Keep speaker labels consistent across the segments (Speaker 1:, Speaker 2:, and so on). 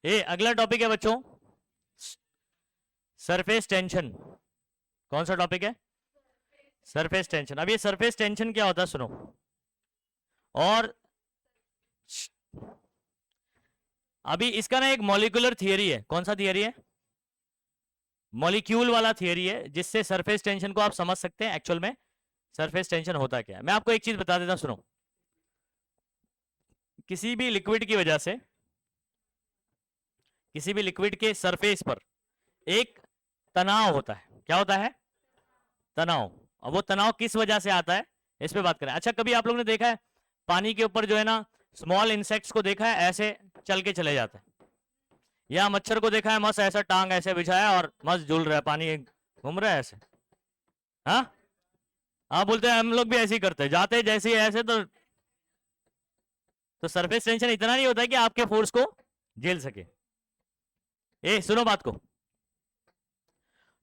Speaker 1: ये अगला टॉपिक है बच्चों, सरफेस टेंशन। कौन सा टॉपिक है? Surface tension. अब ये सरफेस टेंशन क्या होता है सुनो। और अभी इसका ना एक मॉलिक्यूलर थियरी है। कौन सा थियरी है? मॉलिक्यूल वाला थियरी है, जिससे सरफेस टेंशन को आप समझ सकते हैं एक्चुअल में सरफेस टेंशन होता क्या है। मैं आपको एक चीज बता देता हूं, सुनो। किसी भी लिक्विड की वजह से, किसी भी लिक्विड के सरफेस पर एक तनाव होता है। क्या होता है? तनाव। अब वो तनाव किस वजह से आता है, इस पे बात करें। अच्छा, कभी आप लोगों ने देखा है पानी के ऊपर जो है ना स्मॉल इंसेक्ट्स को देखा है ऐसे चल के चले जाते हैं, या मच्छर को देखा है मस्त ऐसा टांग ऐसे बिछाया और मस्त झूल रहा है, पानी घूम रहा है ऐसे? हाँ, आप बोलते हैं हम लोग भी ऐसे ही करते हैं, जाते हैं जैसे ही ऐसे। तो सरफेस टेंशन इतना नहीं होता है कि आपके फोर्स को झेल सके। ए सुनो बात को।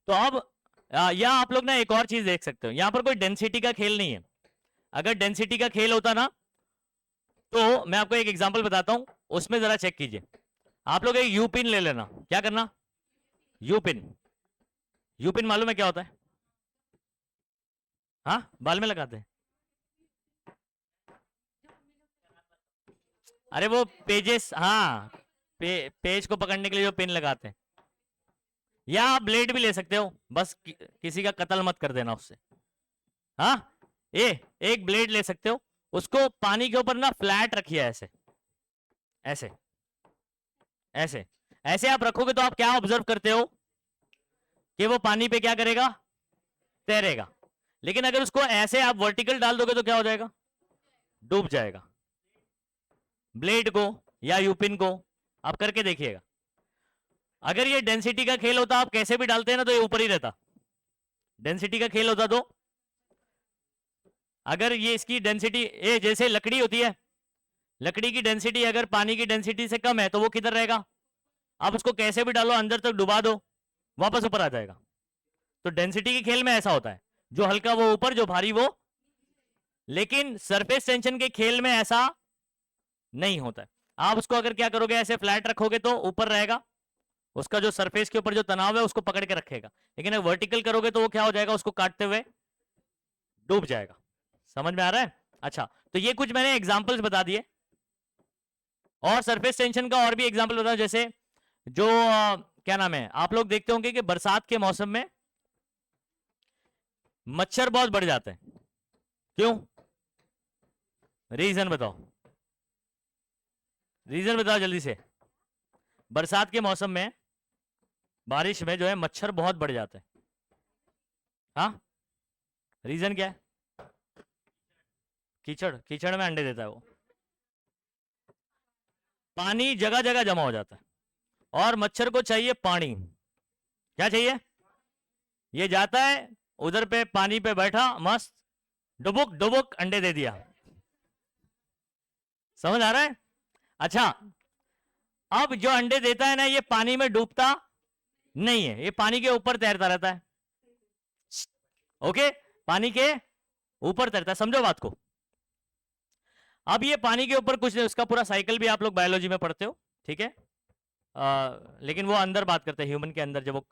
Speaker 1: तो अब यहाँ आप लोग ना एक और चीज देख सकते हो, यहां पर कोई डेंसिटी का खेल नहीं है। अगर डेंसिटी का खेल होता ना, तो मैं आपको एक एग्जांपल बताता हूं, उसमें जरा चेक कीजिए। आप लोग एक यू पिन ले लेना। क्या करना? You pin. यू पिन मालूम है क्या होता है? हाँ, बाल में लगाते हैं। अरे वो पेजेस, हाँ, पेज को पकड़ने के लिए जो पिन लगाते हैं। या आप ब्लेड भी ले सकते हो, बस किसी का कत्ल मत कर देना उससे। हाँ, एक ब्लेड ले सकते हो, उसको पानी के ऊपर ना फ्लैट रखिए ऐसे ऐसे ऐसे ऐसे आप रखोगे तो आप क्या ऑब्जर्व करते हो कि वो पानी पे क्या करेगा? तैरेगा। लेकिन अगर उसको ऐसे आप वर्टिकल डाल दोगे तो क्या हो जाएगा? डूब जाएगा। ब्लेड को या यूपिन को आप करके देखिएगा। अगर ये डेंसिटी का खेल होता, आप कैसे भी डालते हैं ना तो ये ऊपर ही रहता। डेंसिटी का खेल होता तो अगर ये इसकी डेंसिटी ए जैसे लकड़ी होती है, लकड़ी की डेंसिटी अगर पानी की डेंसिटी से कम है तो वो किधर रहेगा? आप उसको कैसे भी डालो, अंदर तक डुबा दो, वापस ऊपर आ जाएगा। तो डेंसिटी के खेल में ऐसा होता है, जो हल्का वो ऊपर, जो भारी वो। लेकिन सरफेस टेंशन के खेल में ऐसा नहीं होता है। आप उसको अगर क्या करोगे, ऐसे फ्लैट रखोगे तो ऊपर रहेगा, उसका जो सरफेस के ऊपर जो तनाव है उसको पकड़ के रखेगा। लेकिन अगर वर्टिकल करोगे तो वो क्या हो जाएगा? उसको काटते हुए डूब जाएगा। समझ में आ रहा है? अच्छा, तो ये कुछ मैंने एग्जांपल्स बता दिए। और सरफेस टेंशन का और भी एग्जांपल बताओ, जैसे जो क्या नाम है, आप लोग देखते होंगे कि बरसात के मौसम में मच्छर बहुत बढ़ जाते हैं। क्यों? रीजन बताओ, रीजन बताओ जल्दी से। बरसात के मौसम में, बारिश में जो है मच्छर बहुत बढ़ जाते हैं। हाँ, रीजन क्या है? कीचड़। कीचड़ में अंडे देता है वो। पानी जगह जगह जमा हो जाता है और मच्छर को चाहिए पानी। क्या चाहिए? ये जाता है उधर पे, पानी पे बैठा मस्त, डुबुक डुबुक अंडे दे दिया। समझ आ रहा है? अच्छा, अब जो अंडे देता है ना, ये पानी में डूबता नहीं है, ये पानी के ऊपर तैरता रहता है। ओके, पानी के ऊपर तैरता है, समझो बात को। अब ये पानी के ऊपर कुछ, उसका पूरा साइकिल भी आप लोग बायोलॉजी में पढ़ते हो, ठीक है। लेकिन वो अंदर बात करते हैं, ह्यूमन के अंदर, जब वो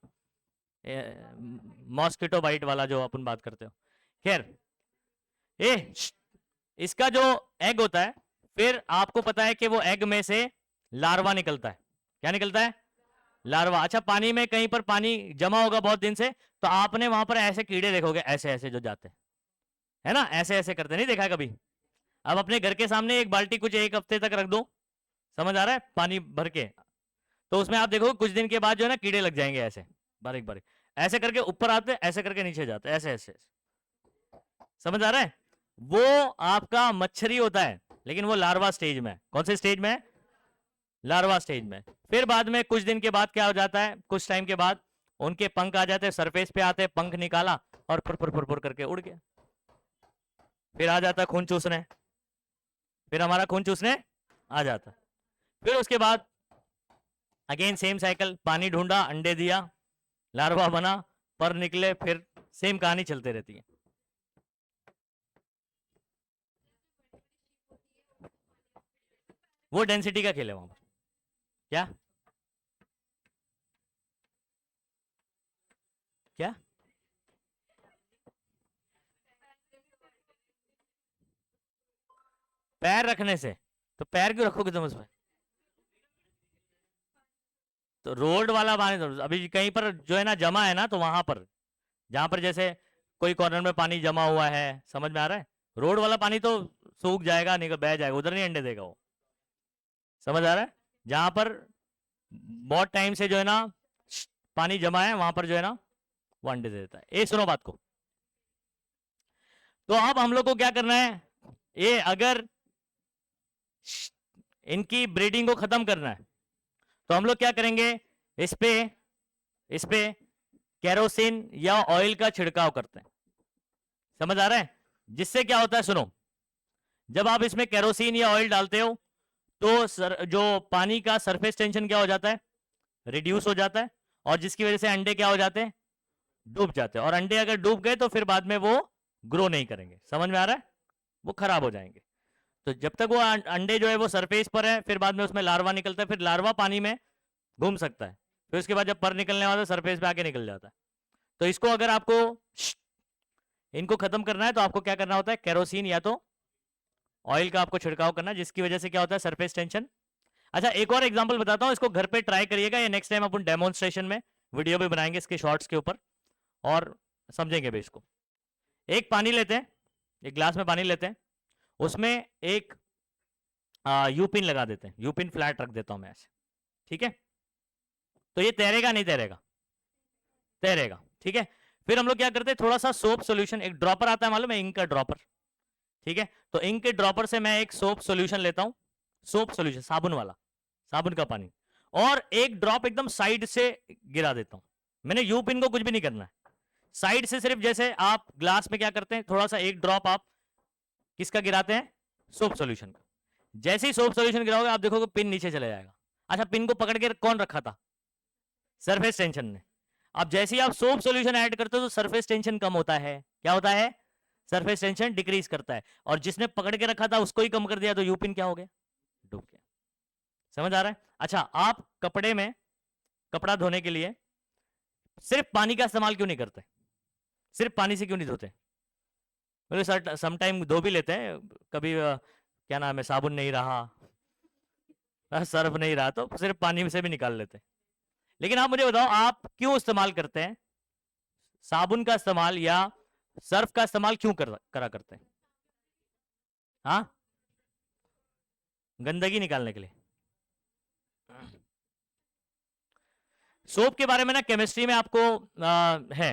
Speaker 1: मॉस्किटो बाइट वाला जो अपन बात करते हो। खैर, इसका जो एग होता है, फिर आपको पता है कि वो एग में से लार्वा निकलता है। क्या निकलता है? लार्वा। अच्छा, पानी में कहीं पर पानी जमा होगा बहुत दिन से, तो आपने वहां पर ऐसे कीड़े देखोगे, ऐसे ऐसे जो जाते हैं, है ना, ऐसे ऐसे करते, नहीं देखा कभी? अब अपने घर के सामने एक बाल्टी कुछ एक हफ्ते तक रख दो, समझ आ रहा है, पानी भर के, तो उसमें आप देखो कुछ दिन के बाद जो है ना कीड़े लग जाएंगे ऐसे, बारीक बारीक, ऐसे करके ऊपर आते, ऐसे करके नीचे जाते, ऐसे ऐसे। समझ आ रहा है? वो आपका मच्छर ही होता है, लेकिन वो लार्वा स्टेज में। कौन से स्टेज में? लार्वा स्टेज में। फिर बाद में कुछ दिन के बाद क्या हो जाता है, कुछ टाइम के बाद उनके पंख आ जाते हैं, सरफेस पे आते हैं, पंख निकाला और फुर फुर फुर फुर करके उड़ गया। फिर आ जाता खून चूसने, फिर हमारा खून चूसने आ जाता। फिर उसके बाद अगेन सेम साइकिल, पानी ढूंढा, अंडे दिया, लार्वा बना, पर निकले, फिर सेम कहानी चलते रहती है। वो डेंसिटी का खेल है वहां पर। क्या? क्या? पैर रखने से? तो पैर क्यों रखोगे तुम उसमें? तो रोड वाला पानी तो अभी कहीं पर जो है ना जमा है ना, तो वहां पर जहां पर जैसे कोई कॉर्नर में पानी जमा हुआ है, समझ में आ रहा है? रोड वाला पानी तो सूख जाएगा, निकल बह जाएगा, उधर नहीं अंडे देगा वो। समझ आ रहा है? जहां पर बहुत टाइम से जो है ना पानी जमा है, वहां पर जो है ना वो अंडे दे देता है। ये सुनो बात को। तो अब हम लोग को क्या करना है, ये अगर इनकी ब्रीडिंग को खत्म करना है तो हम लोग क्या करेंगे, इस पे इस पे केरोसिन या ऑयल का छिड़काव करते हैं। समझ आ रहा है? जिससे क्या होता है, सुनो, जब आप इसमें केरोसिन या ऑयल डालते हो तो जो पानी का सरफेस टेंशन क्या हो जाता है, रिड्यूस हो जाता है, और जिसकी वजह से अंडे क्या हो जाते हैं, डूब जाते हैं। और अंडे अगर डूब गए तो फिर बाद में वो ग्रो नहीं करेंगे। समझ में आ रहा है? वो खराब हो जाएंगे। तो जब तक वो अंडे जो है वो सरफेस पर है, फिर बाद में उसमें लार्वा निकलता है, फिर लार्वा पानी में घूम सकता है, फिर उसके बाद जब पर निकलने वाला सरफेस पे आके निकल जाता है। तो इसको अगर आपको इनको खत्म करना है तो आपको क्या करना होता है, केरोसिन या तो ऑयल का आपको छिड़काव करना, जिसकी वजह से क्या होता है, सरफेस टेंशन। अच्छा, एक और एग्जांपल बताता हूं, इसको घर पे ट्राई करिएगा, या नेक्स्ट टाइम अपन डेमोन्स्ट्रेशन में वीडियो भी बनाएंगे इसके शॉर्ट्स के ऊपर, और समझेंगे भी इसको। एक पानी लेते हैं, एक ग्लास में पानी लेते हैं, उसमें एक यूपिन लगा देते हैं, यूपिन फ्लैट रख देता हूं मैं ऐसे, ठीक है? तो ये तैरेगा नहीं तैरेगा? तैरेगा, ठीक है। फिर हम लोग क्या करते हैं, थोड़ा सा सोप सोल्यूशन, एक ड्रॉपर आता है मालूम है, इंक का ड्रॉपर, ठीक है? तो इंक के ड्रॉपर से मैं एक सोप सोल्यूशन लेता हूं, सोप सोल्यूशन, साबुन वाला, साबुन का पानी, और एक ड्रॉप एकदम साइड से गिरा देता हूं। मैंने यू पिन को कुछ भी नहीं करना है, साइड से सिर्फ, जैसे आप ग्लास में क्या करते हैं, थोड़ा सा एक ड्रॉप आप किसका गिराते हैं, सोप सोल्यूशन का। जैसे ही सोप सोल्यूशन गिराओगे आप देखोगे पिन नीचे चले जाएगा। अच्छा, पिन को पकड़ के कौन रखा था, सरफेस टेंशन ने। अब जैसे ही आप सोप सॉल्यूशन ऐड करते हो तो सरफेस टेंशन कम होता है, क्या होता है, सरफेस टेंशन डिक्रीज करता है, और जिसने पकड़ के रखा था उसको ही कम कर दिया, तो यूपिन क्या हो गया, डूब गया। समझ आ रहा है? अच्छा, आप कपड़े में कपड़ा धोने के लिए सिर्फ पानी का इस्तेमाल क्यों नहीं करते, सिर्फ पानी से क्यों नहीं धोते? बोले सम टाइम धो भी लेते हैं कभी, क्या नाम है, साबुन नहीं रहा, सर्फ नहीं रहा, तो सिर्फ पानी से भी निकाल लेते हैं। लेकिन आप मुझे बताओ, आप क्यों इस्तेमाल करते हैं साबुन का इस्तेमाल या सर्फ का इस्तेमाल, क्यों करा करते हैं? हाँ, गंदगी निकालने के लिए। सोप के बारे में ना केमिस्ट्री में आपको है,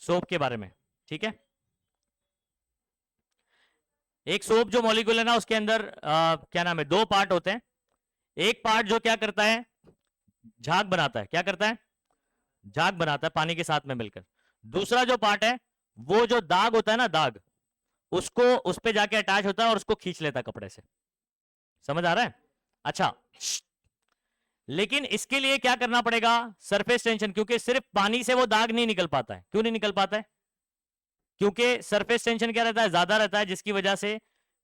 Speaker 1: सोप के बारे में, ठीक है? एक सोप जो मॉलिक्यूल है ना, उसके अंदर क्या नाम है, दो पार्ट होते हैं। एक पार्ट जो क्या करता है, झाग बनाता है, क्या करता है, झाग बनाता है पानी के साथ में मिलकर। दूसरा जो पार्ट है, वो जो दाग होता है ना, दाग, उसको उस पे जाके अटैच होता है और उसको खींच लेता है कपड़े से। समझ आ रहा है? अच्छा, लेकिन इसके लिए क्या करना पड़ेगा, सरफेस टेंशन, क्योंकि सिर्फ पानी से वो दाग नहीं निकल पाता है। क्यों नहीं निकल पाता है? क्योंकि सरफेस टेंशन क्या रहता है, ज्यादा रहता है, जिसकी वजह से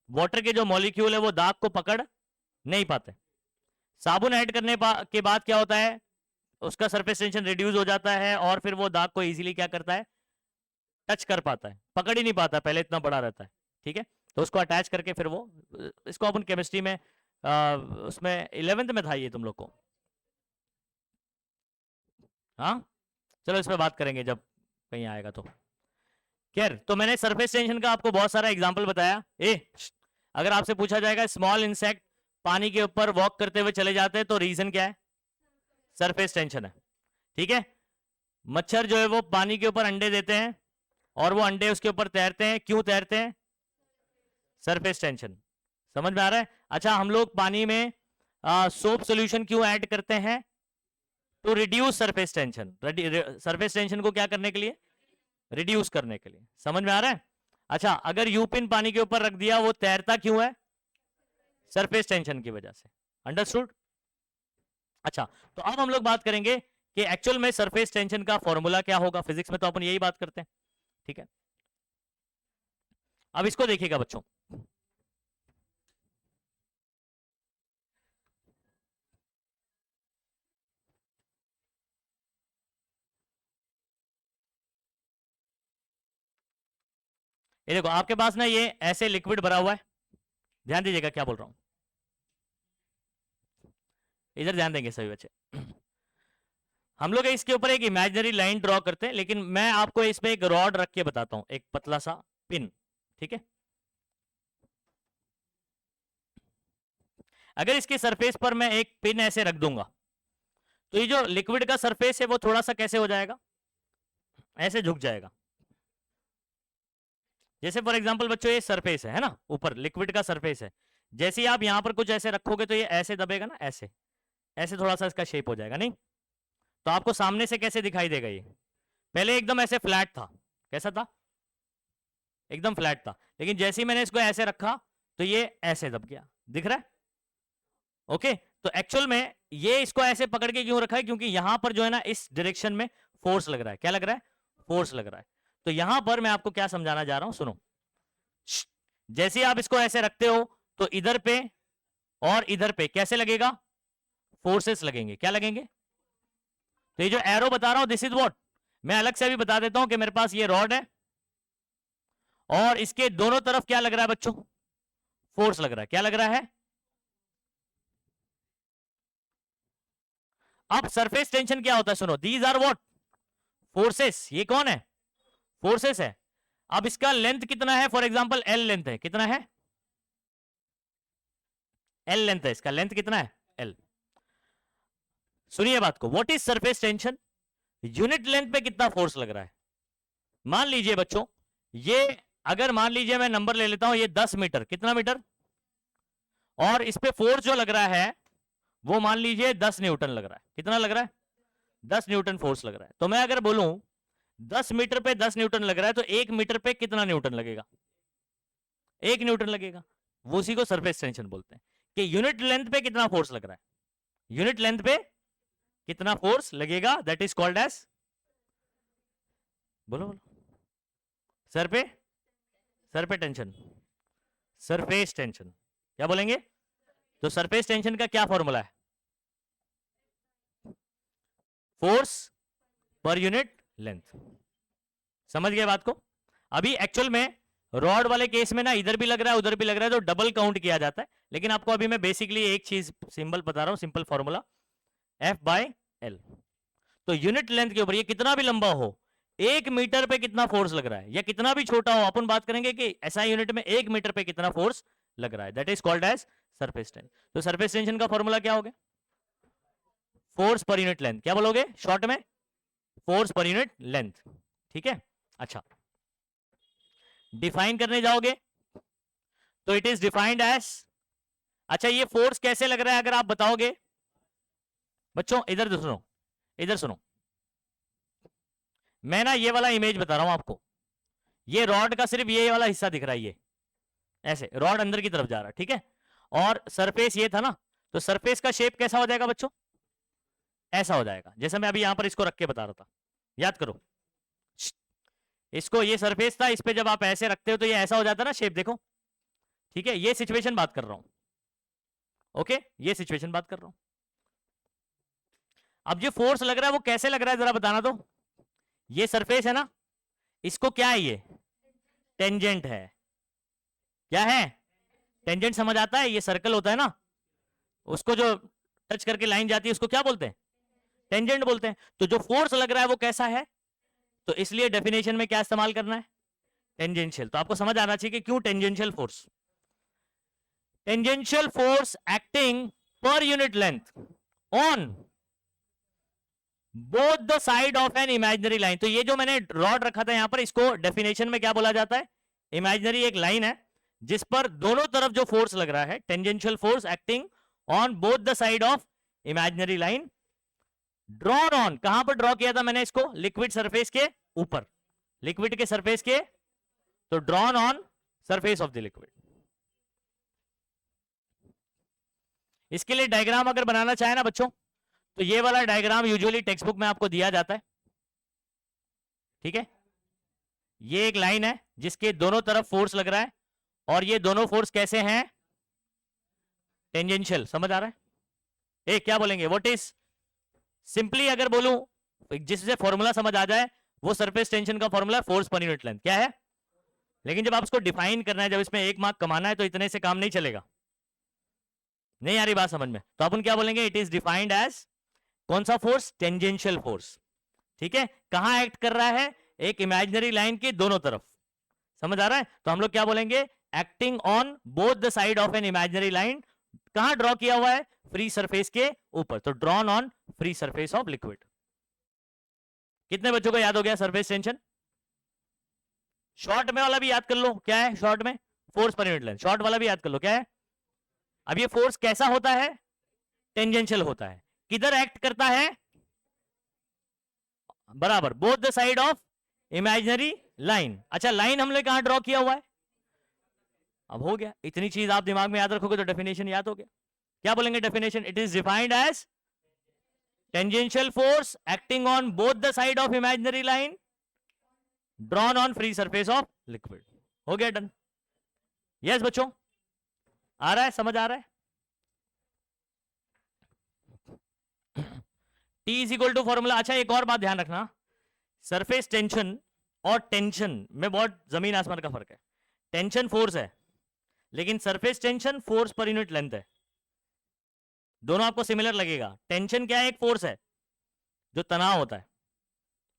Speaker 1: वाटर के जो मॉलिक्यूल है वो दाग को पकड़ नहीं पाते। साबुन ऐड करने के बाद क्या होता है, उसका सरफेस टेंशन रिड्यूस हो जाता है, और फिर वो दाग को इजीली क्या करता है, टच कर पाता है, पकड़ ही नहीं पाता, पहले इतना बड़ा रहता है, ठीक है? तो उसको अटैच करके फिर वो, इसको अपन केमिस्ट्री में उसमें 11th में था ये तुम लोग को। हाँ, चलो इस पर बात करेंगे जब कहीं आएगा तो। खैर, तो मैंने सरफेस टेंशन का आपको बहुत सारा एग्जांपल बताया। अगर आपसे पूछा जाएगा स्मॉल इंसेक्ट पानी के ऊपर वॉक करते हुए चले जाते हैं, तो रीजन क्या है, सरफेस टेंशन है, ठीक है? मच्छर जो है वो पानी के ऊपर अंडे देते हैं, और वो अंडे उसके ऊपर तैरते हैं, क्यों तैरते हैं, सरफेस टेंशन। समझ में आ रहा है? अच्छा, हम लोग पानी में सोप सोल्यूशन क्यों ऐड करते हैं, to reduce surface tension, surface tension को क्या करने के लिए, रिड्यूस करने के लिए। समझ में आ रहा है? अच्छा, अगर यूपिन पानी के ऊपर रख दिया, वो तैरता क्यों है, सरफेस टेंशन की वजह से। अंडरस्टूड? अच्छा, तो अब हम लोग बात करेंगे कि एक्चुअल में सरफेस टेंशन का फॉर्मूला क्या होगा। फिजिक्स में तो अपन यही बात करते हैं, ठीक है? अब इसको देखिएगा बच्चों, ये देखो आपके पास ना ये ऐसे लिक्विड भरा हुआ है, ध्यान दीजिएगा क्या बोल रहा हूं, इधर ध्यान देंगे सभी बच्चे। हम लोग इसके ऊपर एक इमेजिनरी लाइन ड्रॉ करते हैं, लेकिन मैं आपको इस पे एक रॉड रख के बताता हूं, एक पतला सा पिन, ठीक है। अगर इसके सरफेस पर मैं एक पिन ऐसे रख दूंगा, तो ये जो लिक्विड का सरफेस है वो थोड़ा सा कैसे हो जाएगा, ऐसे झुक जाएगा। जैसे फॉर एग्जांपल बच्चों ये सरफेस है ना, ऊपर लिक्विड का सरफेस है, जैसे ही आप यहां पर कुछ ऐसे रखोगे तो ये ऐसे दबेगा ना, ऐसे ऐसे थोड़ा सा इसका शेप हो जाएगा, नहीं तो आपको सामने से कैसे दिखाई देगा, ये पहले एकदम ऐसे फ्लैट था, कैसा था, एकदम फ्लैट था, लेकिन जैसे ही मैंने इसको ऐसे रखा तो ये ऐसे दब गया, दिख रहा है। ओके, तो एक्चुअल में ये इसको ऐसे पकड़ के क्यों रखा है, क्योंकि यहां पर जो है ना इस डायरेक्शन में फोर्स लग रहा है, क्या लग रहा है, फोर्स लग रहा है। तो यहां पर मैं आपको क्या समझाना जा रहा हूं, सुनो। जैसे ही आप इसको ऐसे रखते हो तो इधर पे और इधर पे कैसे लगेगा, फोर्सेस लगेंगे, क्या लगेंगे। तो ये जो एरो बता रहा हूं दिस इज व्हाट, मैं अलग से अभी बता देता हूं कि मेरे पास ये रॉड है और इसके दोनों तरफ क्या लग रहा है बच्चों, फोर्स लग रहा है, क्या लग रहा है। अब सरफेस टेंशन क्या होता है, सुनो, दीज आर व्हाट, फोर्सेस, ये कौन है, फोर्सेस है। अब इसका लेंथ कितना है, फॉर एग्जांपल एल लेंथ है, कितना है, एल लेंथ है, इसका लेंथ कितना है, एल। सुनिए बात को, what is surface tension, unit length पे कितना फोर्स लग रहा है। मान लीजिए बच्चों, ये अगर मान लीजिए मैं नंबर ले लेता हूं, ये 10 मीटर, कितना मीटर, और इस पे फोर्स जो लग रहा है वो मान लीजिए 10 न्यूटन लग रहा है, कितना लग रहा है, 10 न्यूटन फोर्स लग रहा है। तो मैं अगर बोलूं 10 मीटर पे 10 न्यूटन लग रहा है, तो 1 मीटर पे कितना न्यूटन लगेगा, 1 न्यूटन लगेगा। वो उसी को सरफेस टेंशन बोलते हैं, कि यूनिट लेंथ पे कितना फोर्स लग रहा है, यूनिट लेंथ पे कितना फोर्स लगेगा, दैट इज कॉल्ड एज, बोलो बोलो, सर पे टेंशन, सरफेस टेंशन, क्या बोलेंगे। तो सरफेस टेंशन का क्या फॉर्मूला है, फोर्स पर यूनिट लेंथ, समझ गए बात को। अभी एक्चुअल में रॉड वाले केस में ना इधर भी लग रहा है उधर भी लग रहा है, तो डबल काउंट किया जाता है, लेकिन आपको अभी मैं बेसिकली एक चीज सिंबल बता रहा हूं, सिंपल फॉर्मूला F/L। तो यूनिट लेंथ के ऊपर ये कितना भी लंबा हो, 1 मीटर पे कितना फोर्स लग रहा है, या कितना भी छोटा हो, अपन बात करेंगे कि ऐसा यूनिट में 1 मीटर पे कितना फोर्स लग रहा है, that is called as surface tension. तो सरफेस टेंशन का फॉर्मूला क्या हो गया, फोर्स पर यूनिट लेंथ, क्या बोलोगे शॉर्ट में, फोर्स पर यूनिट लेंथ, ठीक है। अच्छा, डिफाइन करने जाओगे तो इट इज डिफाइंड एज, अच्छा ये फोर्स कैसे लग रहा है अगर आप बताओगे बच्चों, इधर सुनो, इधर सुनो, मैं ना ये वाला इमेज बता रहा हूं आपको, ये रॉड का सिर्फ ये वाला हिस्सा दिख रहा है, ये ऐसे रॉड अंदर की तरफ जा रहा है, ठीक है, और सरफेस ये था ना, तो सरफेस का शेप कैसा हो जाएगा बच्चों, ऐसा हो जाएगा, जैसे मैं अभी यहां पर इसको रख के बता रहा था, याद करो, इसको ये सरफेस था, इस पे जब आप ऐसे रखते हो तो ये ऐसा हो जाता है ना शेप, देखो, ठीक है, ये सिचुएशन बात कर रहा हूं, ओके, ये सिचुएशन बात कर रहा हूं। अब जो फोर्स लग रहा है वो कैसे लग रहा है जरा बताना तो, ये सरफेस है ना, इसको क्या है, ये टेंजेंट है, क्या है, टेंजेंट, समझ आता है, ये सर्कल होता है ना, उसको जो टच करके लाइन जाती है उसको क्या बोलते हैं, टेंजेंट बोलते हैं। तो जो फोर्स लग रहा है वो कैसा है, तो इसलिए डेफिनेशन में क्या इस्तेमाल करना है, टेंजेंशियल। तो आपको समझ आना चाहिए कि क्यों tangential force, tangential force acting per unit length on both the side of an imaginary line. तो ये जो मैंने रॉड रखा था यहां पर, इसको डेफिनेशन में क्या बोला जाता है, इमेजिनरी एक लाइन है जिस पर दोनों तरफ जो फोर्स लग रहा है, tangential force acting on both the side of imaginary line, drawn on, कहां पर ड्रॉ किया था मैंने इसको, लिक्विड सरफेस के ऊपर, लिक्विड के सरफेस के, तो drawn on surface of the liquid. इसके लिए डायग्राम अगर बनाना चाहे ना बच्चों, तो ये वाला डायग्राम यूजुअली टेक्स्ट बुक में आपको दिया जाता है, ठीक है, ये एक लाइन है जिसके दोनों तरफ फोर्स लग रहा है, और ये दोनों फोर्स कैसे हैं, टेंजेंशियल, समझ आ रहा है, क्या बोलेंगे, व्हाट इज, सिंपली अगर बोलूं जिससे फॉर्मूला समझ आ जाए, वो सरफेस टेंशन का formula force per unit length, क्या है, लेकिन जब आप उसको डिफाइन करना है, जब इसमें 1 मार्क कमाना है, तो इतने से काम नहीं चलेगा। नहीं आ रही बात समझ में? तो अपन क्या बोलेंगे, इट इज डिफाइंड एज कौन सा फोर्स, टेंजेंशियल फोर्स। ठीक है, कहां एक्ट कर रहा है, एक इमेजिनरी लाइन के दोनों तरफ। समझ आ रहा है? तो हम लोग क्या बोलेंगे, acting on both the side of an imaginary line. कहां ड्रॉ किया हुआ है, फ्री सरफेस के ऊपर, तो drawn on free surface of liquid. कितने बच्चों को याद हो गया सरफेस टेंशन? शॉर्ट में वाला भी याद कर लो, क्या है शॉर्ट में, force per unit length. Short वाला भी याद कर लो, क्या है। अब ये फोर्स कैसा होता है, टेंजेंशियल होता है। किधर एक्ट करता है, बराबर both the side of imaginary line. अच्छा, लाइन हमने कहां ड्रॉ किया हुआ है, अब हो गया। इतनी चीज आप दिमाग में याद रखोगे तो डेफिनेशन याद हो गया। क्या बोलेंगे definition, it is defined as tangential force acting on both the side of imaginary line drawn on free surface of liquid. हो गया, डन। यस बच्चों, आ रहा है, समझ आ रहा है। T is equal to formula. अच्छा, एक और बात ध्यान रखना, सरफेस टेंशन और टेंशन में बहुत जमीन आसमान का फर्क है। टेंशन फोर्स है, लेकिन surface tension force per unit length है। दोनों आपको सिमिलर लगेगा। टेंशन क्या है, एक फोर्स है जो तनाव होता है।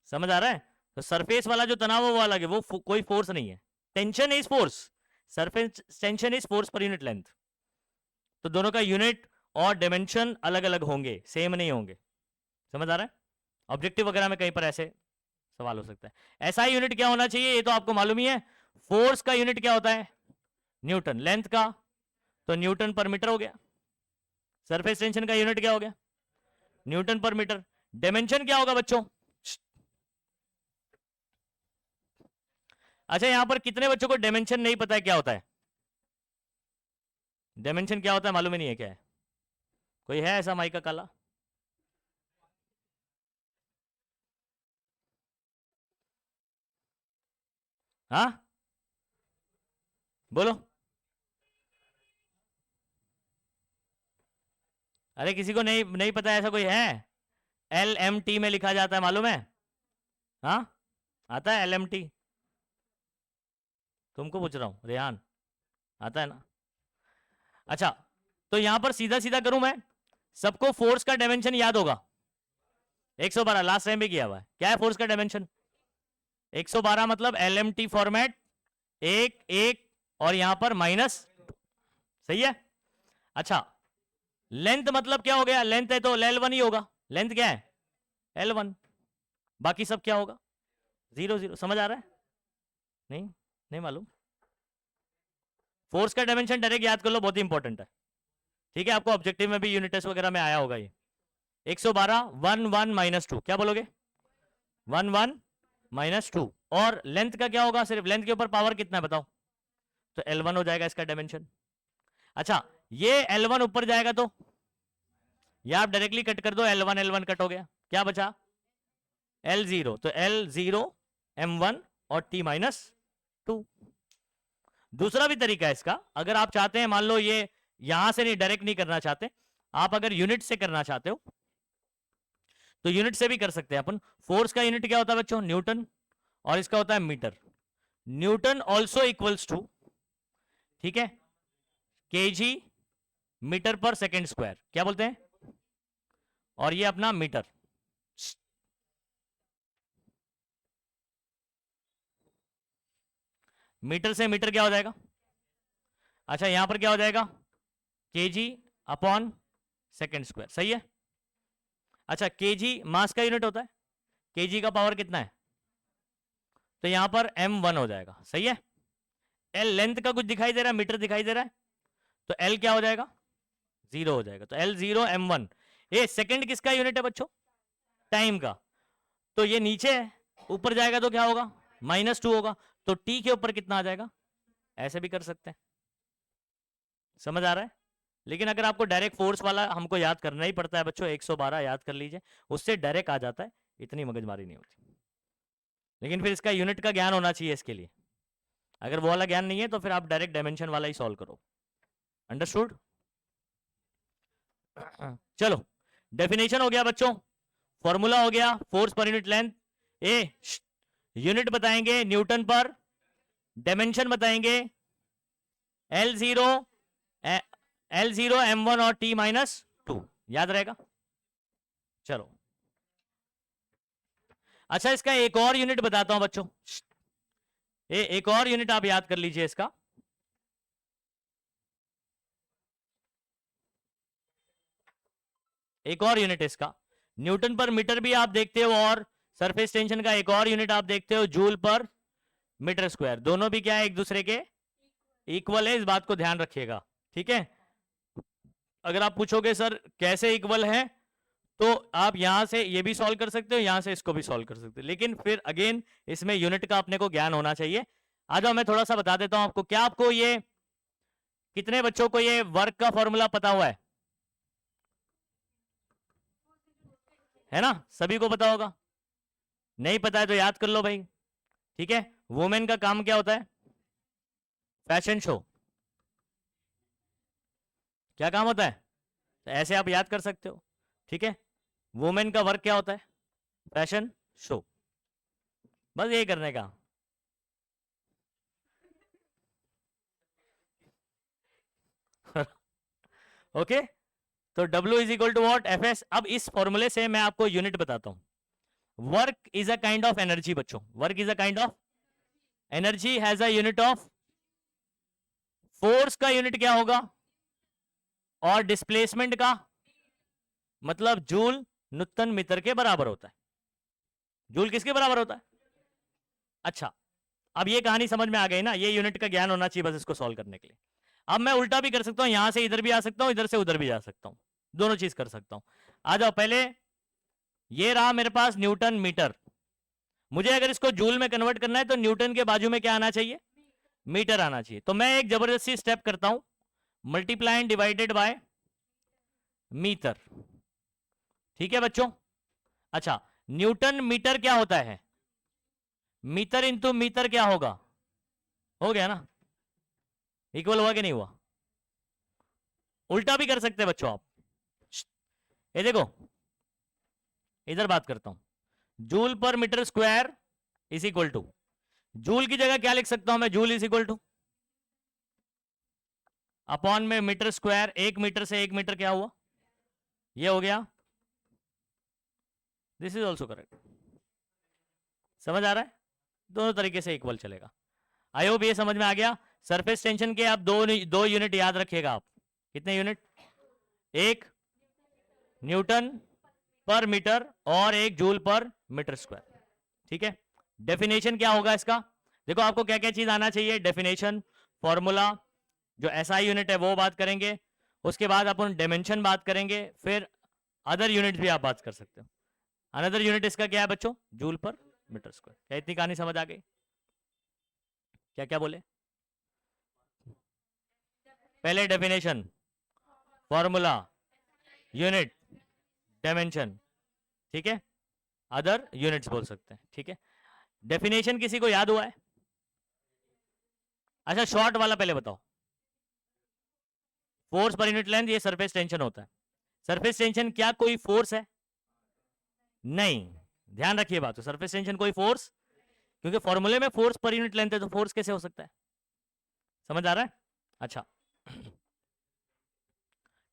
Speaker 1: समझ आ रहा है? तो सरफेस वाला जो तनाव है वो अलग है, वो कोई फोर्स नहीं है। Tension is force, surface tension is force per unit length. तो दोनों का यूनिट और डायमेंशन अलग अलग होंगे, सेम नहीं होंगे। समझ आ रहा है? ऑब्जेक्टिव वगैरह में कहीं पर ऐसे सवाल हो सकता है। ऐसा यूनिट क्या होना चाहिए, ये तो आपको मालूम ही है। फोर्स का यूनिट क्या होता है, न्यूटन। लेंथ का तो न्यूटन पर मीटर हो गया। सरफेस टेंशन का यूनिट क्या हो गया, न्यूटन पर मीटर। डायमेंशन क्या होगा बच्चों, अच्छा यहां पर कितने बच्चों को डायमेंशन नहीं पता है क्या होता है, डायमेंशन क्या होता है मालूम ही नहीं है क्या है। कोई है ऐसा माइक का काला? हाँ बोलो। अरे किसी को नहीं नहीं पता, ऐसा कोई है? LMT में लिखा जाता है, मालूम है? हाँ आता है LMT, तुमको पूछ रहा हूं रेहान, आता है ना? अच्छा, तो यहां पर सीधा सीधा करूं मैं, सबको फोर्स का डायमेंशन याद होगा। 112 लास्ट टाइम भी किया हुआ है। क्या है फोर्स का डायमेंशन, 112 मतलब LMT फॉर्मेट, एक एक और यहां पर माइनस। सही है। अच्छा, लेंथ मतलब क्या हो गया, लेंथ है तो L1 ही होगा। लेंथ क्या है, L1। बाकी सब क्या होगा, 0 0। समझ आ रहा है? नहीं नहीं मालूम। फोर्स का डायमेंशन डायरेक्ट याद कर लो, बहुत ही इंपॉर्टेंट है। ठीक है, आपको ऑब्जेक्टिव में भी यूनिट टेस्ट वगैरह में आया होगा ये। 112 1 1 माइनस 2, क्या बोलोगे, 1 1 माइनस 2। और लेंथ का क्या होगा, सिर्फ लेंथ के ऊपर पावर कितना है बताओ, तो L1 हो जाएगा इसका डायमेंशन। अच्छा, ये L1 ऊपर जाएगा तो या आप डायरेक्टली कट कर दो, L1 L1 कट हो गया, क्या बचा L0, तो L0 M1 और T माइनस 2। दूसरा भी तरीका है इसका, अगर आप चाहते हैं, मान लो ये यहां से नहीं, डायरेक्ट नहीं करना चाहते आप, अगर यूनिट से करना चाहते हो तो यूनिट से भी कर सकते हैं अपन। फोर्स का यूनिट क्या होता है बच्चों, न्यूटन, और इसका होता है metre. Newton also equals to, ठीक है, केजी मीटर पर सेकेंड स्क्वायर, क्या बोलते हैं, और ये अपना मीटर। मीटर से मीटर क्या हो जाएगा, अच्छा यहां पर क्या हो जाएगा, केजी अपॉन सेकेंड स्क्वायर। सही है। अच्छा, केजी मास का यूनिट होता है, केजी का पावर कितना है, तो यहां पर M1 हो जाएगा। सही है। L लेंथ का कुछ दिखाई दे रहा है, मीटर दिखाई दे रहा है, तो L क्या हो जाएगा, 0 हो जाएगा, तो L0 M1। ये सेकंड किसका यूनिट है बच्चों, टाइम का। तो ये नीचे है, ऊपर जाएगा तो क्या होगा, -2 होगा, तो T के ऊपर कितना आ जाएगा, ऐसे भी कर सकते हैं। समझ आ रहा है? लेकिन अगर आपको डायरेक्ट फोर्स वाला हमको याद करना ही पड़ता है बच्चों, 112 याद कर लीजिए, उससे डायरेक्ट आ जाता है, इतनी मगजमारी नहीं होती। लेकिन फिर इसका यूनिट का ज्ञान होना चाहिए इसके लिए। अगर वो वाला ज्ञान नहीं है तो फिर आप डायरेक्ट डायमेंशन वाला ही सॉल्व करो। अंडरस्टूड? चलो, डेफिनेशन हो गया बच्चों, फॉर्मूला हो गया, force per unit length. A unit बताएंगे न्यूटन पर डायमेंशन बताएंगे L0 L0 M1 और T-2 याद रहेगा। चलो अच्छा इसका एक और यूनिट बताता हूं बच्चों, एक और यूनिट आप याद कर लीजिए इसका। एक और यूनिट इसका न्यूटन पर मीटर भी आप देखते हो और सरफेस टेंशन का एक और यूनिट आप देखते हो जूल पर मीटर स्क्वायर। दोनों भी क्या है, एक दूसरे के इक्वल है, इस बात को ध्यान रखिएगा। ठीक है, अगर आप पूछोगे सर कैसे इक्वल है, तो आप यहां से ये भी सॉल्व कर सकते हो, यहां से इसको भी सॉल्व कर सकते हो, लेकिन फिर अगेन इसमें यूनिट का अपने को ज्ञान होना चाहिए। आ जाओ मैं थोड़ा सा बता देता हूं आपको। क्या आपको ये कितने बच्चों को ये वर्क का फॉर्मूला पता हुआ है ना? सभी को पता होगा, नहीं पता है तो याद कर लो भाई। ठीक है, वुमेन का काम क्या होता है? Fashion show. क्या काम होता है? तो ऐसे आप याद कर सकते हो। ठीक है, वुमेन का वर्क क्या होता है? Fashion show. बस यही करने का। ओके, तो W is equal to what? F S. अब इस फॉर्मूले से मैं आपको यूनिट बताता हूं। Work is a kind of energy बच्चों, work is a kind of energy, has a unit of force. का यूनिट क्या होगा? और डिस्प्लेसमेंट का मतलब जूल न्यूटन मीटर के बराबर होता है। जूल किसके बराबर होता है? अच्छा, अब ये कहानी समझ में आ गई ना, ये यूनिट का ज्ञान होना चाहिए बस इसको सॉल्व करने के लिए। अब मैं उल्टा भी कर सकता हूं, यहां से इधर भी आ सकता हूं, इधर से उधर भी जा सकता हूं, दोनों चीज कर सकता हूं। आ जाओ, पहले ये रहा मेरे पास न्यूटन मीटर। मुझे अगर इसको जूल में कन्वर्ट करना है तो न्यूटन के बाजू में क्या आना चाहिए? मीटर आना चाहिए। तो मैं एक जबरदस्ती स्टेप करता हूं, मल्टीप्लाई डिवाइडेड बाय मीटर। ठीक है बच्चों? अच्छा, न्यूटन मीटर क्या होता है? मीटर इंटू मीटर क्या होगा? हो गया ना, इक्वल हुआ कि नहीं हुआ? उल्टा भी कर सकते हैं बच्चों आप। ये देखो, इधर बात करता हूं, जूल पर metre square is equal to, joule की जगह क्या लिख सकता हूं मैं? Joule is equal to upon में मीटर स्क्वायर। एक मीटर से एक मीटर क्या हुआ? ये हो गया। This is also correct. समझ आ रहा है? दोनों तरीके से इक्वल चलेगा। आई होप ये समझ में आ गया। सरफेस टेंशन के आप दो यूनिट याद रखिएगा आप। कितने यूनिट? एक न्यूटन पर मीटर और एक जूल पर मीटर स्क्वायर। ठीक है, डेफिनेशन क्या होगा इसका? देखो आपको क्या क्या चीज आना चाहिए। डेफिनेशन, फॉर्मूला, जो एसआई यूनिट है वो बात करेंगे, उसके बाद अपन डायमेंशन बात करेंगे, फिर अदर यूनिट भी आप बात कर सकते हो। अनदर यूनिट इसका क्या है बच्चों? जूल पर मीटर स्क्वायर। क्या इतनी कहानी समझ आ गई? क्या क्या बोले? पहले डेफिनेशन, फॉर्मूला, यूनिट, डायमेंशन। ठीक है, अदर यूनिट्स बोल सकते हैं। ठीक है, डेफिनेशन किसी को याद हुआ है? अच्छा, शॉर्ट वाला पहले बताओ। फोर्स पर यूनिट लेंथ, ये सरफेस टेंशन होता है। सरफेस टेंशन क्या कोई फोर्स है? नहीं, ध्यान रखिए बात। तो सरफेस टेंशन कोई फोर्स, क्योंकि फॉर्मूले में फोर्स पर यूनिट लेंथ है, तो फोर्स कैसे हो सकता है? समझ आ रहा है? अच्छा,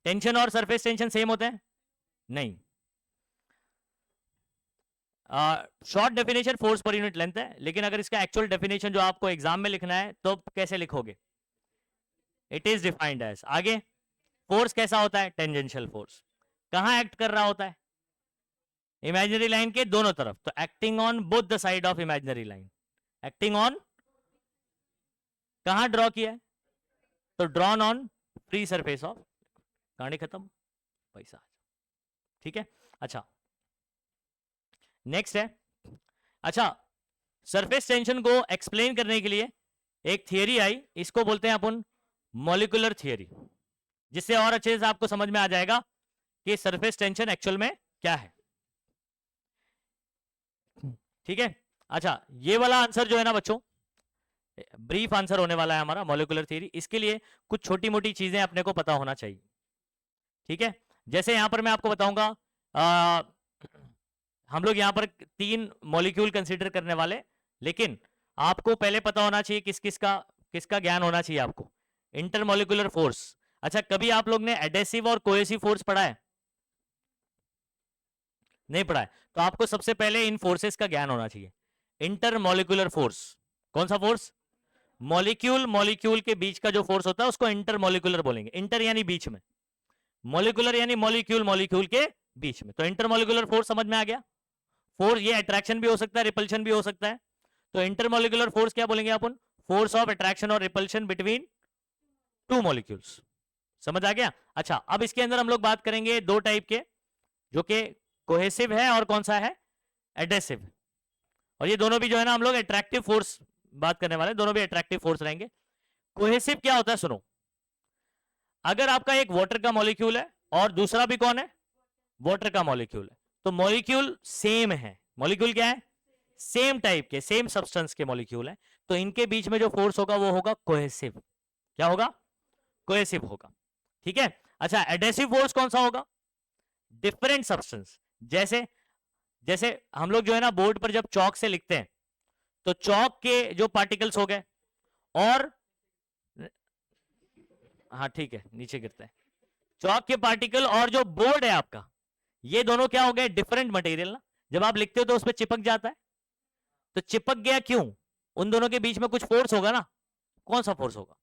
Speaker 1: टेंशन और सरफेस टेंशन सेम होते हैं? नहीं। Short definition force per unit length है, लेकिन अगर इसका एक्चुअल डेफिनेशन जो आपको एग्जाम में लिखना है तो कैसे लिखोगे? इट इज डिफाइंड एज, आगे फोर्स कैसा होता है? Tangential force. कहां एक्ट कर रहा होता है? इमेजिनरी लाइन के दोनों तरफ, तो acting on both the side of imaginary line. Acting on, कहां ड्रॉ किया है? तो drawn on free surface of, कहानी खत्म, पैसा। ठीक है, अच्छा नेक्स्ट है। अच्छा, सरफेस टेंशन को एक्सप्लेन करने के लिए एक थियरी आई, इसको बोलते हैं अपन मॉलिक्यूलर थियरी, जिससे और अच्छे से आपको समझ में आ जाएगा कि सरफेस टेंशन एक्चुअल में क्या है। ठीक है, अच्छा ये वाला आंसर जो है ना बच्चों, ब्रीफ आंसर होने वाला है हमारा मॉलिक्यूलर थियरी। इसके लिए कुछ छोटी मोटी चीजें अपने को पता होना चाहिए। ठीक है, जैसे यहां पर मैं आपको बताऊंगा, हम लोग यहां पर 3 मॉलिक्यूल कंसीडर करने वाले, लेकिन आपको पहले पता होना चाहिए किसका ज्ञान होना चाहिए आपको, इंटरमोलिकुलर फोर्स। अच्छा, कभी आप लोग ने एडेसिव और कोहेसिव फोर्स पढ़ा है? नहीं पढ़ा है, तो आपको सबसे पहले इन फोर्सेस का ज्ञान होना चाहिए। इंटरमोलिकुलर फोर्स, कौन सा फोर्स? मॉलिक्यूल मॉलिक्यूल के बीच का जो फोर्स होता है उसको इंटरमोलिकुलर बोलेंगे। इंटर यानी बीच में, मॉलिक्यूलर यानी मॉलिक्यूल मॉलिक्यूल के बीच में। तो इंटरमोलिकुलर फोर्स समझ में आ गया। फोर्स ये अट्रैक्शन भी हो सकता है, रिपल्शन भी हो सकता है। तो इंटरमोलिकुलर फोर्स क्या बोलेंगे अपन? फोर्स ऑफ अट्रैक्शन और रिपल्शन बिटवीन टू मॉलिक्यूल्स। समझ आ गया? अच्छा, अब इसके अंदर हम लोग बात करेंगे दो टाइप के, जो कि कोहेसिव है और कौन सा है? एडेसिव। और ये दोनों भी जो है ना हम लोग अट्रैक्टिव फोर्स बात करने वाले, दोनों भी अट्रैक्टिव फोर्स रहेंगे। कोहेसिव क्या होता है सुनो, अगर आपका एक वाटर का मॉलिक्यूल है और दूसरा भी कौन है? वाटर का मॉलिक्यूल है, तो मॉलिक्यूल सेम है। मॉलिक्यूल क्या है? सेम टाइप के, सेम सब्सटेंस के मॉलिक्यूल है, तो इनके बीच में जो फोर्स होगा वो होगा कोहेसिव। क्या होगा? कोहेसिव होगा। ठीक है। अच्छा, एडेसिव फोर्स कौन सा होगा? डिफरेंट सब्सटेंस, जैसे जैसे हम लोग जो है ना बोर्ड पर जब चौक से लिखते हैं, तो चौक के जो पार्टिकल्स हो गए और हाँ ठीक है नीचे गिरते हैं, चौक के पार्टिकल और जो बोर्ड है आपका, ये दोनों क्या हो गए? डिफरेंट मटेरियल ना। जब आप लिखते हो तो उस पर चिपक जाता है, तो चिपक गया क्यों? उन दोनों के बीच में कुछ फोर्स होगा ना। कौन सा फोर्स होगा?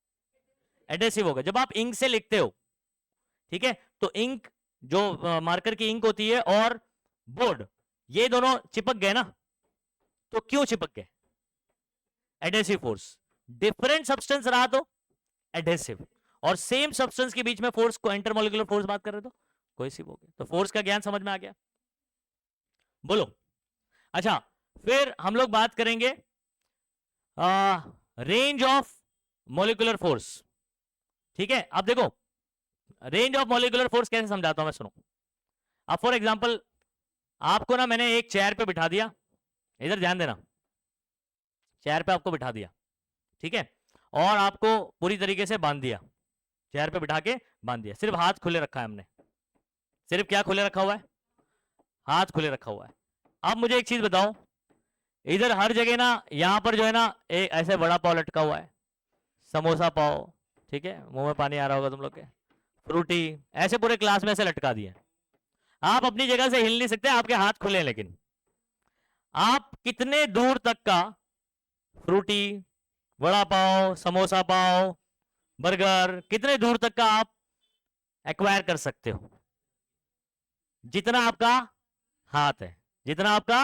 Speaker 1: एडेसिव होगा। जब आप इंक से लिखते हो, ठीक है, तो इंक जो मार्कर की इंक होती है और बोर्ड, ये दोनों चिपक गए ना, तो क्यों चिपक गए? Adhesive force. डिफरेंट सब्सटेंस रहा तो एडेसिव, और सेम सब्सटेंस के बीच में फोर्स को इंटरमोलिकुलर फोर्स बात कर रहे तो कोहेसिव हो गया। तो फोर्स का ज्ञान समझ में आ गया? बोलो। अच्छा, फिर हम लोग बात करेंगे रेंज ऑफ मॉलिक्यूलर फोर्स। ठीक है, अब देखो रेंज ऑफ मॉलिक्यूलर फोर्स कैसे समझाता हूं मैं, सुनो। अब फॉर एग्जांपल आपको ना मैंने एक चेयर पे बिठा दिया, इधर ध्यान देना, चेयर पे आपको बिठा दिया, ठीक है, और आपको पूरी तरीके से बांध दिया, चेयर पे बिठा के बांध दिया, सिर्फ हाथ खुले रखा है हमने। सिर्फ क्या खुले रखा हुआ है? हाथ खुले रखा हुआ है। अब मुझे एक चीज बताओ, इधर हर जगह ना यहां पर जो है ना एक ऐसे बड़ा पाव लटका हुआ है, समोसा पाव, ठीक है, मुंह में पानी आ रहा होगा तुम लोग के, फ्रूटी, ऐसे पूरे क्लास में ऐसे लटका दिए। आप अपनी जगह से हिल नहीं सकते, आपके हाथ खुले हैं, लेकिन आप कितने दूर तक का फ्रूटी, वड़ा पाव, समोसा पाव, बर्गर, कितने दूर तक का आप एक्वायर कर सकते हो? जितना आपका हाथ है, जितना आपका,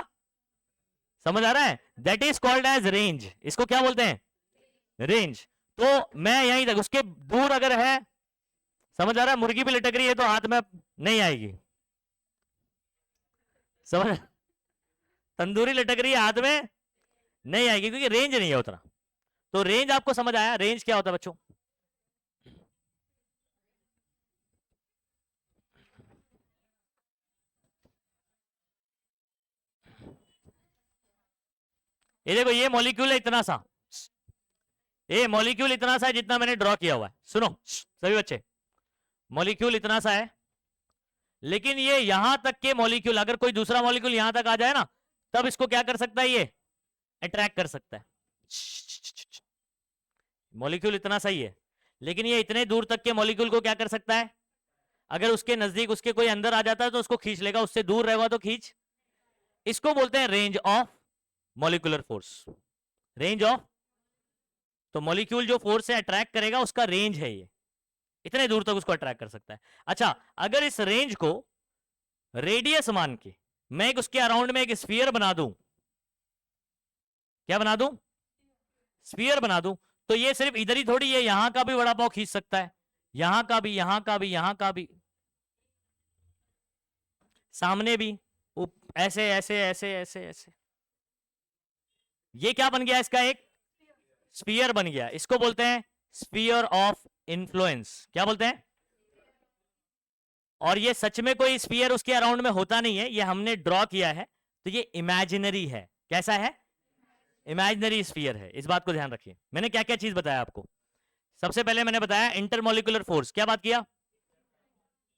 Speaker 1: समझ आ रहा है? That is called as range. इसको क्या बोलते हैं? रेंज। तो मैं यहीं तक, उसके दूर अगर है, समझ आ रहा है? मुर्गी भी लटक रही है तो हाथ में नहीं आएगी, समझ? तंदूरी लटक रही है हाथ में नहीं आएगी, क्योंकि रेंज नहीं है उतना। तो रेंज आपको समझ आया? रेंज क्या होता है बच्चों? ये देखो, ये मॉलिक्यूल है इतना सा, ये मॉलिक्यूल इतना सा है जितना मैंने ड्रॉ किया हुआ है। सुनो सभी बच्चे, मॉलिक्यूल इतना सा है, लेकिन ये यहां तक के मॉलिक्यूल, अगर कोई दूसरा मॉलिक्यूल यहां तक आ जाए ना, तब इसको क्या कर सकता है? ये अट्रैक्ट कर सकता है। मॉलिक्यूल इतना सही है, लेकिन ये इतने दूर तक के मॉलिक्यूल को क्या कर सकता है? अगर उसके नजदीक उसके कोई अंदर आ जाता है तो उसको खींच लेगा, उससे दूर रहेगा तो खींच। इसको बोलते हैं range of molecular force. Range of, तो मॉलिक्यूल जो फोर्स से अट्रैक्ट करेगा उसका रेंज है ये, इतने दूर तक उसको अट्रैक्ट कर सकता है। अच्छा, अगर इस रेंज को रेडियस मान के मैं एक उसके अराउंड में एक स्फीयर बना दूं, क्या बना दूं? स्फीयर बना दूं, तो ये सिर्फ इधर ही थोड़ी, ये यहां का भी वड़ा पाव खींच सकता है, यहां का भी, यहां का भी, यहां का भी, सामने भी, ऐसे ऐसे ऐसे ऐसे ऐसे। ये क्या बन गया? इसका एक स्फीयर बन गया। इसको बोलते हैं स्फीयर ऑफ इन्फ्लुएंस। क्या बोलते हैं? और ये सच में कोई स्फीयर उसके अराउंड में होता नहीं है, ये हमने ड्रॉ किया है, तो ये इमेजिनरी है। कैसा है? इमेजिनरी स्फीयर है। इस बात को ध्यान रखिए। मैंने क्या क्या चीज बताया आपको? सबसे पहले मैंने बताया इंटरमोलिकुलर फोर्स। क्या बात किया?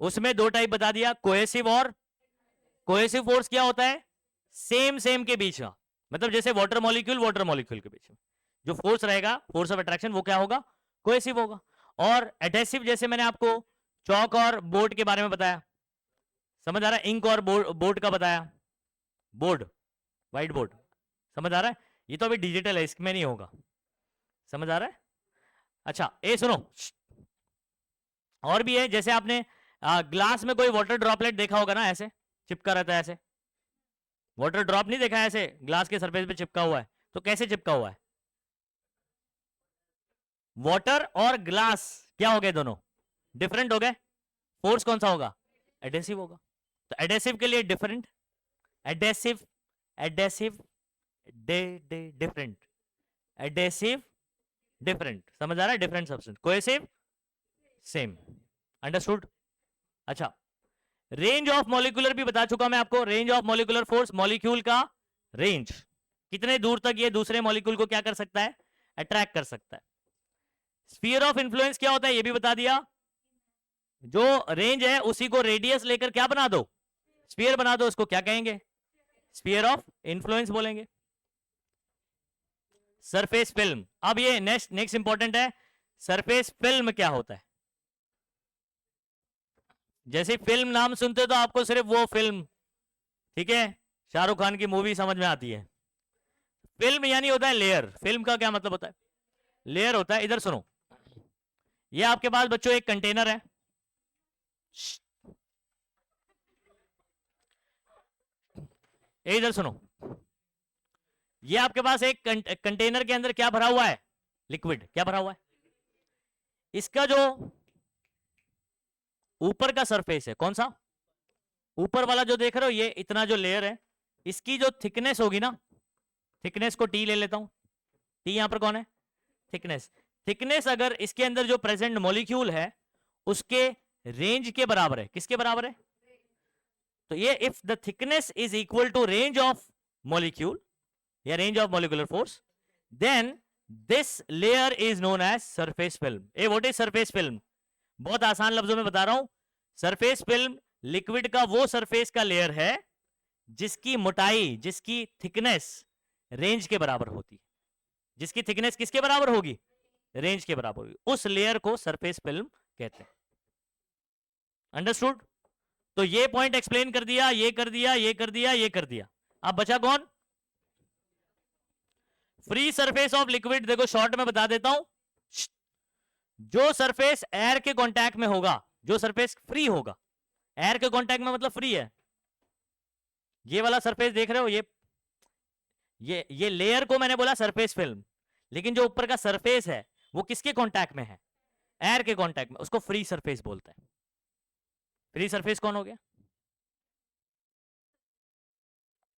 Speaker 1: उसमें दो टाइप बता दिया, कोहेसिव और, कोहेसिव फोर्स क्या होता है? सेम सेम के बीच का, मतलब जैसे वाटर मॉलिक्यूल के बीच में, जो फोर्स रहेगा, फोर्स ऑफ अट्रैक्शन, वो क्या होगा, कोहेसिव होगा। और एडहेसिव जैसे मैंने आपको चौक और बोर्ड के बारे में बताया, समझ आ रहा है, इंक और बोर्ड का बताया, बोर्ड, व्हाइट बोर्ड, समझ आ रहा है, ये तो अभी डिजिटल है, इसमें नहीं होगा, समझ आ रहा है। अच्छा ए सुनो, और भी है, जैसे आपने ग्लास में कोई वाटर ड्रॉपलेट देखा होगा ना, ऐसे चिपका रहता है, ऐसे वाटर ड्रॉप नहीं देखा है, ऐसे ग्लास के सरफेस पे चिपका हुआ है, तो कैसे चिपका हुआ है, वाटर और ग्लास क्या हो गए, दोनों डिफरेंट हो गए, फोर्स कौन सा होगा, एडेसिव होगा। तो एडेसिव के लिए different, adhesive, adhesive, different, adhesive different, समझ आ रहा है, different substance, cohesive same, understood. अच्छा, रेंज ऑफ मॉलिक्यूलर भी बता चुका मैं आपको, range of molecular force, molecule का रेंज, कितने दूर तक ये दूसरे मॉलिक्यूल को क्या कर सकता है, अट्रैक्ट कर सकता है। स्फीयर ऑफ इन्फ्लुएंस क्या होता है ये भी बता दिया, जो रेंज है उसी को रेडियस लेकर क्या बना दो, स्फीयर बना दो, उसको क्या कहेंगे, स्फीयर ऑफ इन्फ्लुएंस बोलेंगे। सरफेस फिल्म, अब ये नेक्स्ट इंपॉर्टेंट है, सरफेस फिल्म क्या होता है। जैसे फिल्म नाम सुनते हो तो आपको सिर्फ वो फिल्म, ठीक है, शाहरुख खान की मूवी समझ में आती है। फिल्म यानी होता है लेयर, फिल्म का क्या मतलब होता है, लेयर होता है। इधर सुनो, ये आपके पास बच्चों एक कंटेनर है, इधर सुनो, ये आपके पास एक कंटेनर के अंदर क्या भरा हुआ है, लिक्विड, क्या भरा हुआ है, इसका जो ऊपर का सरफेस है, कौन सा, ऊपर वाला जो देख रहे हो, ये इतना जो लेयर है, इसकी जो थिकनेस होगी ना, थिकनेस को टी ले लेता हूं, टी यहां पर कौन है, थिकनेस, थिकनेस अगर इसके अंदर जो प्रेजेंट मॉलिक्यूल है उसके रेंज के बराबर है, किसके बराबर है, तो ये if the thickness is equal to range of molecule या range of molecular force, then this layer is known as surface film. Uh what is surface film, बहुत आसान लफ्जों में बता रहा हूं, सरफेस फिल्म लिक्विड का वो सरफेस का लेयर है जिसकी मोटाई, जिसकी थिकनेस रेंज के बराबर होती है, जिसकी थिकनेस किसके बराबर होगी, रेंज के बराबर होगी, उस लेयर को सरफेस फिल्म कहते हैं, अंडरस्टूड। तो ये पॉइंट एक्सप्लेन कर दिया, ये कर दिया, ये कर दिया, ये कर दिया, अब बचा कौन, फ्री सरफेस ऑफ लिक्विड। देखो शॉर्ट में बता देता हूं, जो सरफेस एयर के कांटेक्ट में होगा, जो सरफेस फ्री होगा, एयर के कांटेक्ट में मतलब फ्री है, ये वाला सरफेस देख रहे हो, ये लेयर को मैंने बोला सरफेस फिल्म, लेकिन जो ऊपर का सरफेस है वो किसके कांटेक्ट में है, एयर के कांटेक्ट में, उसको फ्री सरफेस बोलते हैं। फ्री सरफेस कौन हो गया,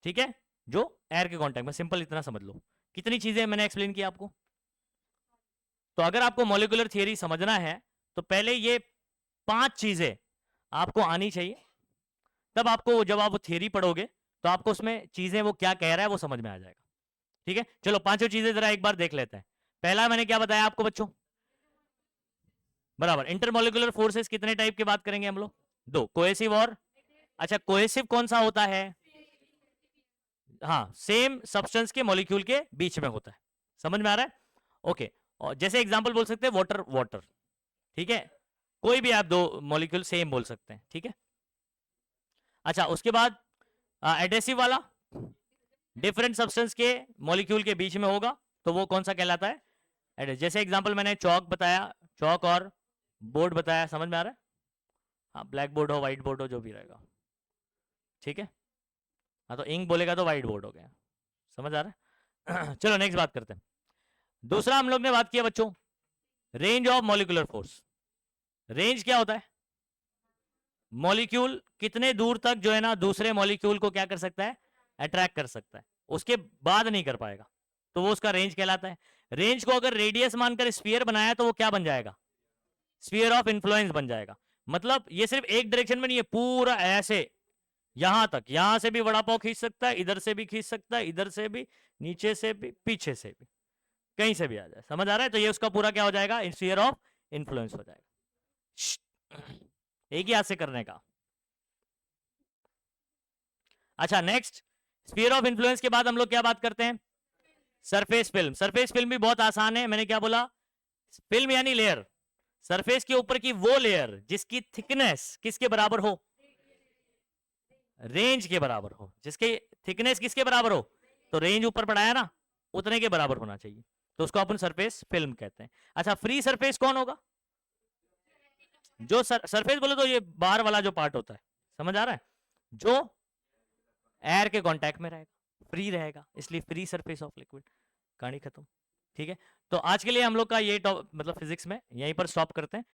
Speaker 1: ठीक है, जो एयर के कांटेक्ट में, सिंपल इतना समझ लो, कितनी चीजें मैंने एक्सप्लेन किया आपको। तो अगर आपको मॉलिक्यूलर थियरी समझना है तो पहले ये 5 चीजें आपको आनी चाहिए, तब आपको जब आप थियरी पढ़ोगे तो आपको उसमें चीजें वो क्या कह रहा है वो समझ में आ जाएगा, ठीक है। चलो पांचों चीजें जरा एक बार देख लेते हैं। पहला मैंने क्या बताया आपको बच्चों, बराबर, इंटरमोलिकुलर फोर्सेस कितने टाइप की बात करेंगे हम लोग, 2, कोहेसिव और, अच्छा कोहेसिव कौन सा होता है, हाँ सेम सब्सटेंस के मॉलिक्यूल के बीच में होता है, समझ में आ रहा है, ओके। और जैसे एग्जांपल बोल सकते हैं वाटर, वाटर, ठीक है, कोई भी आप 2 मॉलिक्यूल सेम बोल सकते हैं, ठीक है। अच्छा उसके बाद एडेसिव वाला, डिफरेंट सब्सटेंस के मॉलिक्यूल के बीच में होगा, तो वो कौन सा कहलाता है, जैसे एग्जांपल मैंने चौक बताया, चौक और बोर्ड बताया, समझ में आ रहा है, हाँ ब्लैक बोर्ड हो, व्हाइट बोर्ड हो, जो भी रहेगा, ठीक है। हाँ तो इंक बोलेगा तो व्हाइट बोर्ड हो गया, समझ आ रहा है। चलो नेक्स्ट बात करते हैं। दूसरा हम लोग ने बात किया बच्चों, range of molecular force. Range क्या होता है, मॉलिक्यूल कितने दूर तक जो है ना दूसरे मॉलिक्यूल को क्या कर सकता है, अट्रैक्ट कर सकता है, उसके बाद नहीं कर पाएगा, तो वो उसका रेंज कहलाता है। रेंज को अगर रेडियस मानकर स्फीयर बनाया तो वो क्या बन जाएगा, स्फीयर ऑफ इन्फ्लुएंस बन जाएगा। मतलब ये सिर्फ एक डायरेक्शन में नहीं है, पूरा ऐसे यहां तक, यहां से भी वड़ा पाव खींच सकता है, इधर से भी खींच सकता है, इधर से भी, नीचे से भी, पीछे से भी, कहीं से भी आ जाए, समझ आ रहा है। तो ये उसका पूरा क्या हो जाएगा, स्फीयर ऑफ इन्फ्लुएंस हो जाएगा, एक ही हाथ से करने का। अच्छा नेक्स्ट, स्फीयर ऑफ इन्फ्लुएंस के बाद हम लोग क्या बात करते हैं, सरफेस फिल्म, सरफेस फिल्म भी बहुत आसान है, मैंने क्या बोला, फिल्म यानी लेयर, सरफेस के ऊपर की वो लेयर जिसकी थिकनेस किसके बराबर हो, रेंज के बराबर हो, जिसके थिकनेस किसके बराबर हो, तो रेंज ऊपर पढ़ाया ना, उतने के बराबर होना चाहिए, तो उसको अपन सरफेस फिल्म कहते हैं। अच्छा, फ्री सरफेस कौन होगा, जो सरफेस बोले तो ये बाहर वाला जो पार्ट होता है, समझ आ रहा है, जो एयर के कांटेक्ट में रहेगा, फ्री रहेगा, इसलिए फ्री सरफेस ऑफ लिक्विड, कहानी खत्म। ठीक है, तो आज के लिए हम लोग का ये मतलब फिजिक्स में यहीं पर स्टॉप करते हैं।